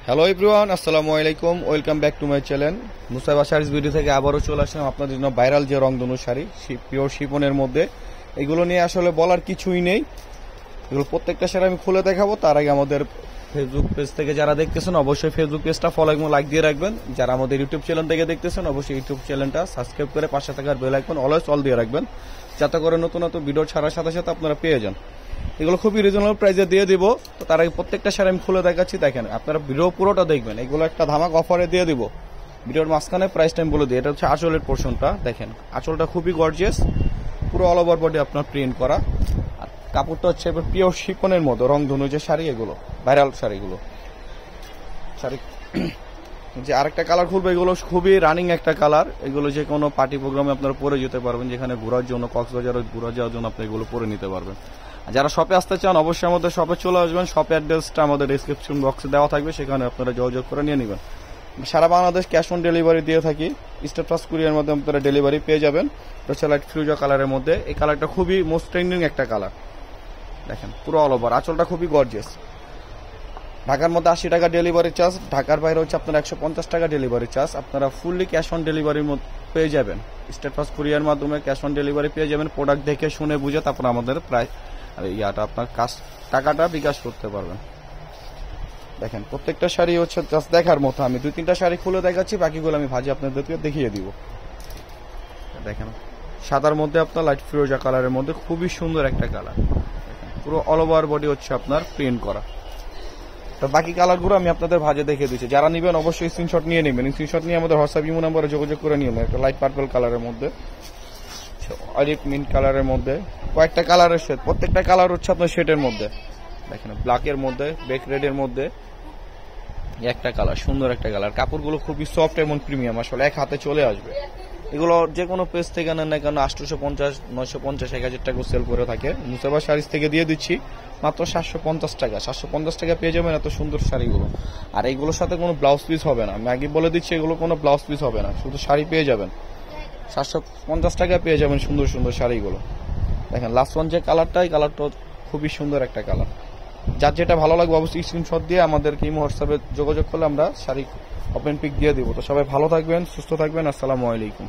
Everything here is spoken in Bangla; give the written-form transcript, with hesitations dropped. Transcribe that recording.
হ্যালো এভরিওয়ান, আসসালামু আলাইকুম। Welcome back to my channel Musaiba Sarees video থেকে আবারও চলে আসলাম আপনাদের জন্য ভাইরাল যে রংধনু শাড়ি পিওর শিফনের মধ্যে। এগুলো নিয়ে আসলে বলার কিছুই নেই, এগুলো প্রত্যেকটা শাড়ি আমি খুলে দেখাবো। তার আগে আমাদের ফেসবুক পেজ থেকে যারা দেখতেছেন অবশ্যই ফেসবুক পেজটা ফলো এবং লাইক দিয়ে রাখবেন। যারা আমাদের ইউটিউব চ্যানেল থেকে দেখতেছেন অবশ্যই ইউটিউব চ্যানেলটা সাবস্ক্রাইব করে পাশে থাকার বেল আইকন অলওয়েজ অল দিয়ে রাখবেন, যাতে করে নতুন নতুন ভিডিও ছাড়ার সাথে সাথে আপনারা পেয়ে যান। এগুলো খুবই রিজনেবল প্রাইসে দিয়ে দিব। তো তার আগে প্রত্যেকটা শাড়ি আমি খুলে দেখাচ্ছি, দেখেন আপনারা ভিডিও পুরোটা দেখবেন। এগুলো একটা ধামাক অফারে দিয়ে দিব। ভিডিওর মাঝখানে প্রাইস টাইম বলে দিই। এটা হচ্ছে আঁচলের পোর্শনটা, দেখেন আঁচলটা খুবই গর্জিয়াস, পুরো অল ওভার বডি আপনার প্রিন্ট করা। আর কাপড়টা হচ্ছে এবার পিওর শিফনের মতো রংধনু যে শাড়ি, এগুলো ভাইরাল শাড়িগুলো। শাড়ি যে আরেকটা কালার খুলবে, এগুলো খুবই রানিং একটা কালার। এগুলো যে কোনো পার্টি প্রোগ্রামে আপনারা পরে যেতে পারবেন, যেখানে ঘোরার জন্য কক্সবাজার ঘোরা যাওয়ার জন্য আপনি এগুলো পরে নিতে পারবেন। যারা শপে আসতে চান অবশ্যই আমাদের শপে চলে আসবেন। শপের অ্যাড্রেসটা আমাদের ডিসক্রিপশন বক্সে দেওয়া থাকবে, সেখানে আপনারা যোগাযোগ করে নিয়ে নেবেন। সারা বাংলাদেশ ক্যাশ অন ডেলিভারি দিয়ে থাকি। স্টার প্লাস কুরিয়ার মধ্যে আপনারা ডেলিভারি পেয়ে যাবেন। এটা হচ্ছে লাইট ফিরোজা কালারের মধ্যে। এই কালারটা খুবই মোস্ট ট্রেন্ডিং একটা কালার, দেখেন পুরো অল ওভার। আঁচলটা খুবই গর্জিয়াস। ঢাকার মধ্যে 80 টাকা ডেলিভারি চার্জ, ঢাকার বাইরে হচ্ছে আপনার 150 টাকা ডেলিভারি চার্জ। আপনারা ফুললি ক্যাশ অন ডেলিভারির মধ্যে পেয়ে যাবেন। স্টার প্লাস কুরিয়ার মাধ্যমে ক্যাশ অন ডেলিভারি পেয়ে যাবেন। প্রোডাক্ট দেখে শুনে বুঝে তারপর আমাদের প্রায় ইয়াটা আপনার টাকাটা বিকাশ করতে পারবেন। দেখেন প্রত্যেকটা শাড়ি হচ্ছে জাস্ট দেখার মতো। আমি 2-3টা শাড়ি খুলে দেখাচ্ছি, বাকিগুলো আমি ভাজি আপনাদেরকে দেখিয়ে দিব। দেখেন সাদার মধ্যে আপনার লাইট ফিরোজা কালারের মধ্যে খুবই সুন্দর একটা কালার। পুরো অল ওভার বডি হচ্ছে আপনার প্রিন্ট করা। তো বাকি কালারগুলো আমি আপনাদের ভাজে দেখিয়ে দিচ্ছি। যারা নেবেন অবশ্যই স্ক্রিনশট নিয়ে নেবেন। স্ক্রিনশট নিয়ে আমাদের হোয়াটসঅ্যাপ ইমো নাম্বারে যোগাযোগ করে নিয়ে নেবেন। একটা লাইট পার্পল কালারের মধ্যে, অলিভ মিন্ট কালারের মধ্যে, কয়েকটা কালারের শেড। প্রত্যেকটা কালার হচ্ছে আপনার শেডের মধ্যে। দেখেন ব্ল্যাকের মধ্যে, বেক রেডের মধ্যে একটা কালার, সুন্দর একটা কালার। কাপড়গুলো খুবই সফট এবং প্রিমিয়াম, আসলে এক হাতে চলে আসবে। এগুলো যে কোনো পেজ থেকে নেন না কেন 850, 950, 1000 টাকা সেল করে থাকে। মুসাইবা শাড়িজ থেকে দিয়ে দিচ্ছি মাত্র 750 টাকা। 750 টাকা পেয়ে যাবেন এত সুন্দর শাড়িগুলো। আর এইগুলোর সাথে কোনো ব্লাউজ পিস হবে না, আমি আগে বলে দিচ্ছি এগুলো কোনো ব্লাউজ পিস হবে না, শুধু শাড়ি পেয়ে যাবেন। 750 টাকা পেয়ে যাবেন সুন্দর সুন্দর শাড়িগুলো। দেখেন লাস্ট ওয়ান যে কালারটা, এই কালারটা খুবই সুন্দর একটা কালার। যার যেটা ভালো লাগবে অবশ্যই স্ক্রিনশট দিয়ে আমাদেরকে হোয়াটসঅ্যাপে যোগাযোগ করলে আমরা শাড়ি ওপেন পিক দিয়ে দিব। তো সবাই ভালো থাকবেন, সুস্থ থাকবেন। আসসালামু আলাইকুম।